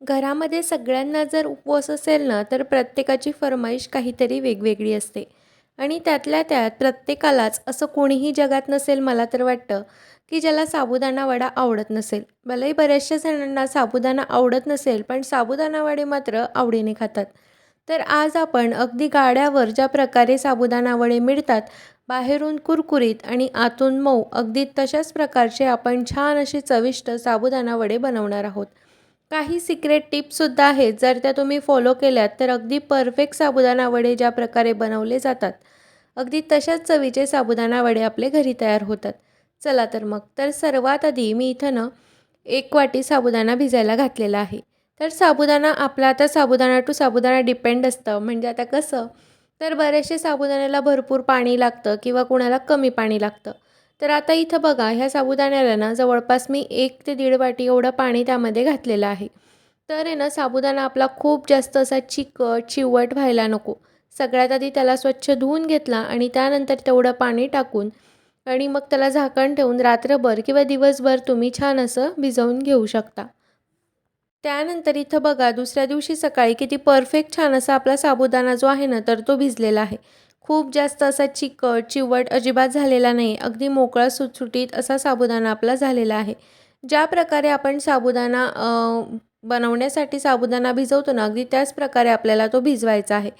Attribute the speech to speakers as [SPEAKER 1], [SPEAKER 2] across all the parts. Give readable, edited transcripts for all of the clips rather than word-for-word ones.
[SPEAKER 1] घरामध्ये सगळ्यांना जर उपवास असेल ना, तर प्रत्येकाची फर्माईश काहीतरी वेगवेगळी असते आणि त्यातल्या त्यात प्रत्येकालाच असं कोणीही जगात नसेल मला तर वाटतं, की ज्याला साबुदाणा वडा आवडत नसेल. भलेही बऱ्याचशा जणांना साबुदाणा आवडत नसेल, पण साबुदाणा वडे मात्र आवडीने खातात. तर आज आपण अगदी गाड्यावर ज्या प्रकारे साबुदाणा वडे मिळतात, बाहेरून कुरकुरीत आणि आतून मऊ, अगदी तशाच प्रकारचे आपण छान असे चविष्ट साबुदाणा वडे बनवणार आहोत. काही सिक्रेट टिप्ससुद्धा आहेत. जर त्या तुम्ही फॉलो केल्यात तर अगदी परफेक्ट साबुदाणा वडे ज्या प्रकारे बनवले जातात, अगदी तशाच चवीचे साबुदाणा वडे आपले घरी तयार होतात. चला तर मग. तर सर्वात आधी मी इथं ना 1 वाटी साबुदाणा भिजायला घातलेला आहे. तर साबुदाणा आपला आता साबुदाणा टू साबुदाणा डिपेंड असतं. म्हणजे आता कसं, तर बरेचसे साबुदाण्याला भरपूर पाणी लागतं किंवा कुणाला कमी पाणी लागतं. तर आता इथं बघा ह्या साबुदाण्याला ना जवळपास मी 1 ते दीड वाटी एवढं पाणी त्यामध्ये घातलेलं आहे. तर आहे ना साबुदाणा आपला खूप जास्त असा चिकट, चिवट व्हायला नको. सगळ्यात आधी त्याला स्वच्छ धुवून घेतला आणि त्यानंतर तेवढं पाणी टाकून आणि मग त्याला झाकण ठेवून रात्रभर किंवा दिवसभर तुम्ही छान असं भिजवून घेऊ शकता. त्यानंतर इथं बघा दुसऱ्या दिवशी सकाळी किती परफेक्ट छान असा आपला साबुदाणा जो आहे ना, तर तो भिजलेला आहे. खूप जास्त असा चिकट, चिवट अजिबात झालेला नाही. अगदी मोकळा सुटसुटीत असा साबुदाणा आपला झालेला आहे. ज्या प्रकारे आपण साबुदाणा बनवण्यासाठी साबुदाणा भिजवतो ना, अगदी त्याच प्रकारे आपल्याला तो भिजवायचा आहे.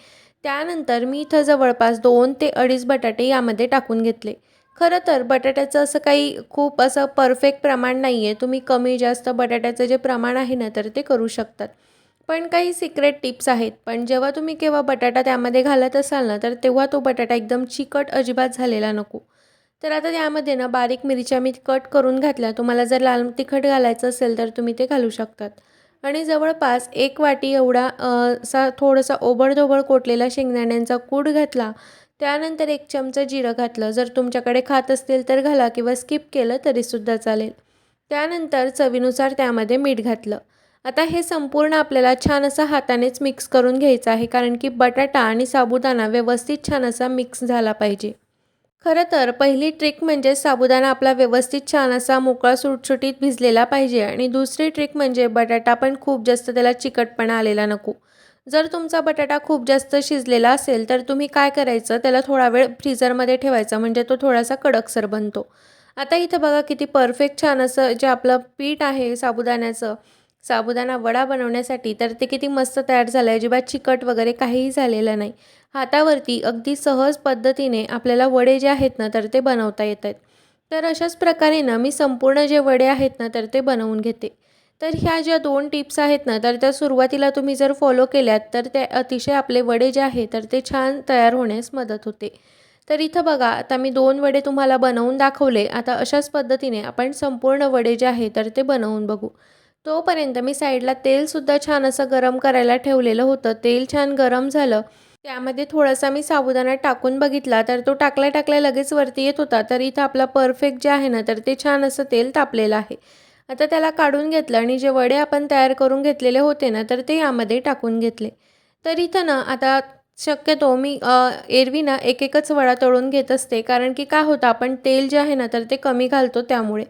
[SPEAKER 1] त्यानंतर मी इथं जवळपास 2 ते अडीच बटाटे यामध्ये टाकून घेतले. खरं तर बटाट्याचं असं काही खूप असं परफेक्ट प्रमाण नाही आहे. तुम्ही कमी जास्त बटाट्याचं जे प्रमाण आहे ना, तर ते करू शकतात. पण काही सिक्रेट टिप्स आहेत. पण जेव्हा तुम्ही केव्हा बटाटा त्यामध्ये घालत असाल ना, तर तेव्हा तो बटाटा एकदम चिकट अजिबात झालेला नको. तर आता त्यामध्ये ना बारीक मिरच्या मी कट करून घातल्या. तुम्हाला जर लाल तिखट घालायचं असेल, तर तुम्ही ते घालू शकतात. आणि जवळपास 1 वाटी एवढा असा थोडासा ओबड कोटलेला शेंगदाण्यांचा कूट घातला. त्यानंतर 1 चमचा जिरं घातलं. जर तुमच्याकडे खात असतील तर घाला किंवा स्किप केलं तरीसुद्धा चालेल. त्यानंतर चवीनुसार त्यामध्ये मीठ घातलं. आता हे संपूर्ण आपल्याला छान असं हातानेच मिक्स करून घ्यायचं आहे, कारण की बटाटा आणि साबुदाणा व्यवस्थित छान असा मिक्स झाला पाहिजे. खरं तर पहिली ट्रिक म्हणजे साबुदाणा आपला व्यवस्थित छान असा मोकळा सुटसुटीत भिजलेला पाहिजे आणि दुसरी ट्रिक म्हणजे बटाटा पण खूप जास्त त्याला चिकटपणा आलेला नको. जर तुमचा बटाटा खूप जास्त शिजलेला असेल तर तुम्ही काय करायचं, त्याला थोडा वेळ फ्रीझरमध्ये ठेवायचा, म्हणजे तो थोडासा कडकसर बनतो. आता इथं बघा किती परफेक्ट छान असं जे आपलं पीठ आहे साबुदाण्याचं, साबुदाणा वडा बनवण्यासाठी, तर ते किती मस्त तयार झालं आहे. अजिबात चिकट वगैरे काहीही झालेलं नाही. हातावरती अगदी सहज पद्धतीने आपल्याला वडे जे आहेत ना, तर ते बनवता येत आहेत. तर अशाच प्रकारे ना मी संपूर्ण जे वडे आहेत ना, तर ते बनवून घेते. तर ह्या ज्या 2 टिप्स आहेत ना, तर त्या सुरुवातीला तुम्ही जर फॉलो केल्यात, तर ते अतिशय आपले वडे जे आहेत, तर ते छान तयार होण्यास मदत होते. तर इथं बघा आता मी 2 वडे तुम्हाला बनवून दाखवले. आता अशाच पद्धतीने आपण संपूर्ण वडे जे आहे, तर ते बनवून बघू. तोपर्यंत मी साईडला तेलसुद्धा छान असं गरम करायला ठेवलेलं होतं. तेल छान गरम झालं. त्यामध्ये थोडासा मी साबुदाणा टाकून बघितला, तर तो टाकल्या-टाकल्या लगेच वरती येत होता. तर इथं आपला परफेक्ट जे आहे ना, तर ते छान असं तेल तापलेलं आहे. आता त्याला काढून घेतलं आणि जे वडे आपण तयार करून घेतलेले होते ना, तर ते यामध्ये टाकून घेतले. तर इथं ना आता शक्यतो मी एरवी ना एक-एकच वडा तळून घेत असते. कारण की काय होतं, आपण तेल जे आहे ना, तर ते कमी घालतो त्यामुळे.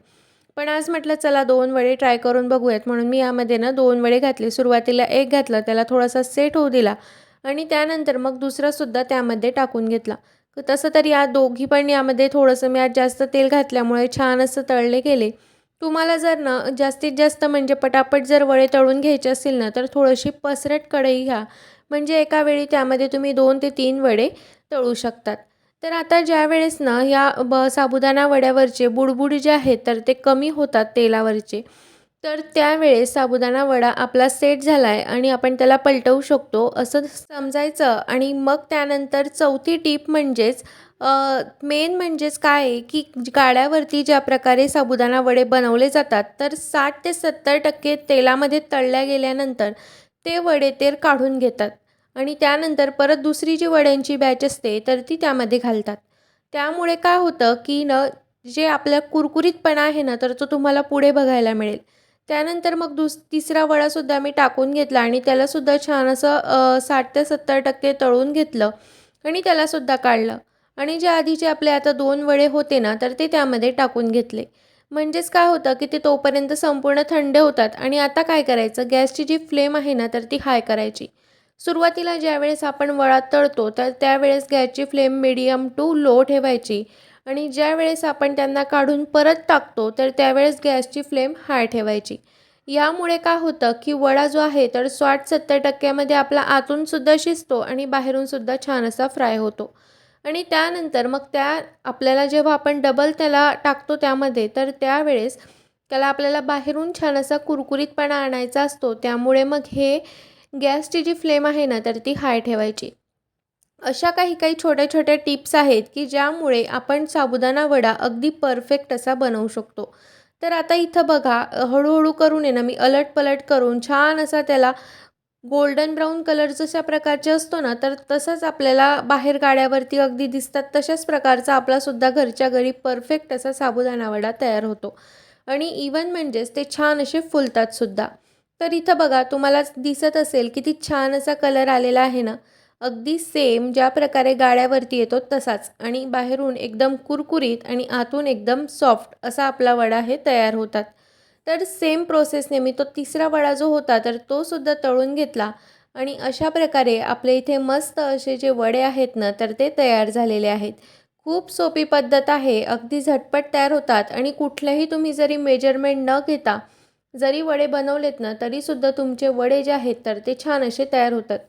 [SPEAKER 1] पण आज म्हटलं चला 2 वडे ट्राय करून बघूयात, म्हणून मी यामध्ये ना 2 वडे घातले. सुरुवातीला 1 घातला, त्याला थोडासा सेट होऊ दिला आणि त्यानंतर मग दुसरासुद्धा त्यामध्ये टाकून घेतला. तसं तर या दोघी पण यामध्ये थोडंसं मी आज जास्त तेल घातल्यामुळे छान असं तळले गेले. तुम्हाला जर ना जास्तीत जास्त म्हणजे पटापट जर वडे तळून घ्यायचे असतील ना, तर थोडीशी पसरट कढई घ्या. म्हणजे एका वेळी त्यामध्ये तुम्ही 2 ते 3 वडे तळू शकतात. तर आता ज्यावेळेस ना ह्या साबुदाणा वड्यावरचे बुडबुड जे आहेत, तर ते कमी होतात तेलावरचे. तर त्यावेळेस साबुदाणा वडा आपला सेट झाला आहे आणि आपण त्याला पलटवू शकतो असं समजायचं. आणि मग त्यानंतर चौथी टिप म्हणजेच मेन म्हणजेच काय आहे, की गाड्यावरती ज्या प्रकारे साबुदाणा वडे बनवले जातात, तर 60 ते 70% तेलामध्ये तळल्या गेल्यानंतर ते वडे ते काढून घेतात आणि त्यानंतर परत दुसरी जी वड्यांची बॅच असते, तर ती त्यामध्ये घालतात. त्यामुळे काय होतं, की जे आपला कुरकुरीतपणा आहे ना, तर तो तुम्हाला पुढे बघायला मिळेल. त्यानंतर मग तिसरा वडासुद्धा मी टाकून घेतला आणि त्यालासुद्धा छान असं 60 ते 70% तळून घेतलं आणि त्यालासुद्धा काढलं आणि जे आधीचे आपले आता 2 वडे होते ना, तर ते त्यामध्ये टाकून घेतले. म्हणजेच काय होतं, की ते तोपर्यंत संपूर्ण थंड होतात आणि आता काय करायचं, गॅसची जी फ्लेम आहे ना, तर ती हाय करायची. सुरुवातीला ज्यावेळेस आपण वडा तळतो, तर त्यावेळेस गॅसची फ्लेम मीडियम टू लो ठेवायची आणि ज्यावेळेस आपण त्यांना काढून परत टाकतो, तर त्यावेळेस गॅसची फ्लेम हाय ठेवायची. यामुळे काय होतं, की वडा जो आहे, तर 60-70% मध्ये आपला आतूनसुद्धा शिजतो आणि बाहेरूनसुद्धा छान असा फ्राय होतो. आणि त्यानंतर मग आपल्याला जेव्हा आपण डबल त्याला टाकतो त्यामध्ये, तर त्यावेळेस त्याला आपल्याला बाहेरून छान असा कुरकुरीतपणा आणायचा असतो. त्यामुळे मग हे गॅसची जी फ्लेम आहे ना, तर ती हाय ठेवायची. अशा काही-काही छोट्या-छोट्या टिप्स आहेत, की ज्यामुळे आपण साबुदाणा वडा अगदी परफेक्ट असा बनवू शकतो. तर आता इथं बघा हळू करून आहे ना, मी अलट-पलट करून छान असा त्याला गोल्डन ब्राउन कलर जशा प्रकारचे असतो ना, तर तसंच आपल्याला बाहेर गाड्यावरती अगदी दिसतात तशाच प्रकारचा आपलासुद्धा घरच्या घरी परफेक्ट असा साबुदाणा वडा तयार होतो. आणि इवन म्हणजेच ते छान असे फुलतात सुद्धा. तर इथं बघा तुम्हाला दिसत असेल किती छान असा कलर आलेला आहे ना. अगदी सेम ज्या प्रकारे गाड्यावरती येतो तसाच आणि बाहेरून एकदम कुरकुरीत आणि आतून एकदम सॉफ्ट असा आपला वडा हे तयार होतात. तर सेम प्रोसेसने मी तो तिसरा वडा जो होता तर तो सुद्धा तळून घेतला आणि अशा प्रकारे आपल्या इथे मस्त असे जे वडे आहेत ना तर ते तयार झालेले आहेत. खूप सोपी पद्धत आहे. अगदी झटपट तयार होतात आणि कुठल्याही तुम्ही जरी मेजरमेंट न घेता जरी वडे बनवलेत ना तरीसुद्धा तुमचे वडे जे आहेत तर ते छान असे तयार होतात.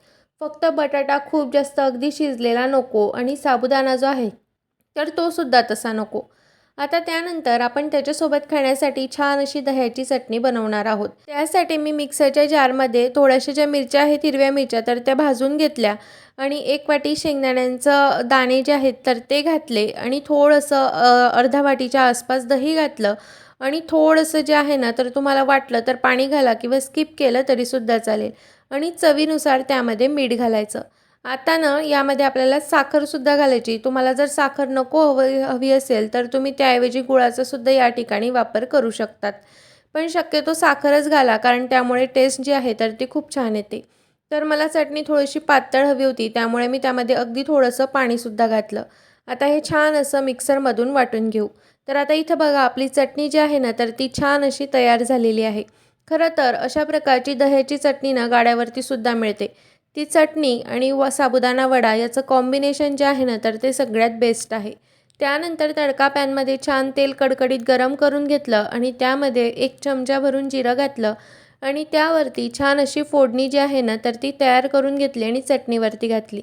[SPEAKER 1] फक्त बटाटा खूप जास्त अगदी शिजलेला नको आणि साबुदाणा जो आहे तर तो सुद्धा तसा नको. आता त्यानंतर आपण त्याच्यासोबत खाण्यासाठी छान अशी दह्याची चटणी बनवणार आहोत. त्यासाठी मी मिक्सरच्या जारमध्ये थोड्याशा ज्या मिरच्या आहेत हिरव्या मिरच्या तर त्या भाजून घेतल्या आणि 1 वाटी शेंगदाण्यांचं दाणे जे आहेत तर ते घातले आणि थोडंसं अर्धा वाटीच्या आसपास दही घातलं आणि थोडंसं जे आहे ना तर तुम्हाला वाटलं तर पाणी घाला किंवा स्किप केलं तरीसुद्धा चालेल आणि चवीनुसार त्यामध्ये मीठ घालायचं. आता ना यामध्ये आपल्याला साखरसुद्धा घालायची. तुम्हाला जर साखर नको हवी असेल तर तुम्ही त्याऐवजी गुळाचा सुद्धा या ठिकाणी वापर करू शकतात. पण शक्यतो साखरच घाला कारण त्यामुळे टेस्ट जी आहे तर ती खूप छान येते. तर मला चटणी थोडीशी पातळ हवी होती त्यामुळे मी त्यामध्ये अगदी थोडंसं पाणीसुद्धा घातलं. आता हे छान असं मिक्सरमधून वाटून घेऊ. तर आता इथं बघा आपली चटणी जी आहे ना तर ती छान अशी तयार झालेली आहे. खरं तर अशा प्रकारची दह्याची चटणी ना गाड्यावरती सुद्धा मिळते. ती चटणी आणि साबुदाणा वडा याचं कॉम्बिनेशन जे आहे ना तर ते सगळ्यात बेस्ट आहे. त्यानंतर तडका पॅनमध्ये छान तेल कडकडीत गरम करून घेतलं आणि त्यामध्ये 1 चमचा भरून जिरं घातलं आणि त्यावरती छान अशी फोडणी जी आहे ना तर ती तयार करून घेतली आणि चटणीवरती घातली.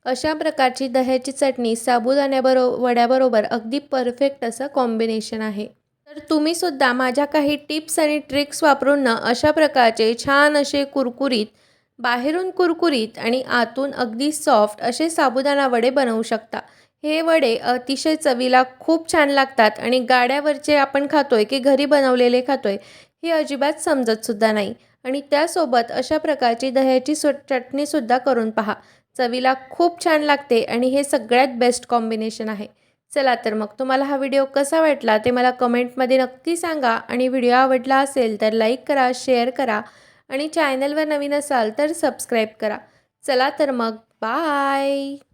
[SPEAKER 1] अशा प्रकारची दह्याची चटणी वड्याबरोबर अगदी परफेक्ट असं कॉम्बिनेशन आहे. तर तुम्हीसुद्धा माझ्या काही टिप्स आणि ट्रिक्स वापरून ना अशा प्रकारचे छान असे कुरकुरीत, बाहेरून कुरकुरीत आणि आतून अगदी सॉफ्ट असे साबुदाणा वडे बनवू शकता. हे वडे अतिशय चवीला खूप छान लागतात आणि गाड्यावरचे आपण खातोय की घरी बनवलेले खातोय हे अजिबात समजतसुद्धा नाही. आणि त्यासोबत अशा प्रकारची दह्याची चटणीसुद्धा करून पहा. चवीला खूप छान लागते आणि हे सगळ्यात बेस्ट कॉम्बिनेशन आहे. चला तर मग तुम्हाला हा व्हिडिओ कसा वाटला ते मला कमेंटमध्ये नक्की सांगा आणि व्हिडिओ आवडला असेल तर लाईक करा, शेअर करा आणि चॅनलवर नवीन असाल तर सबस्क्राईब करा. चला तर मग बाय.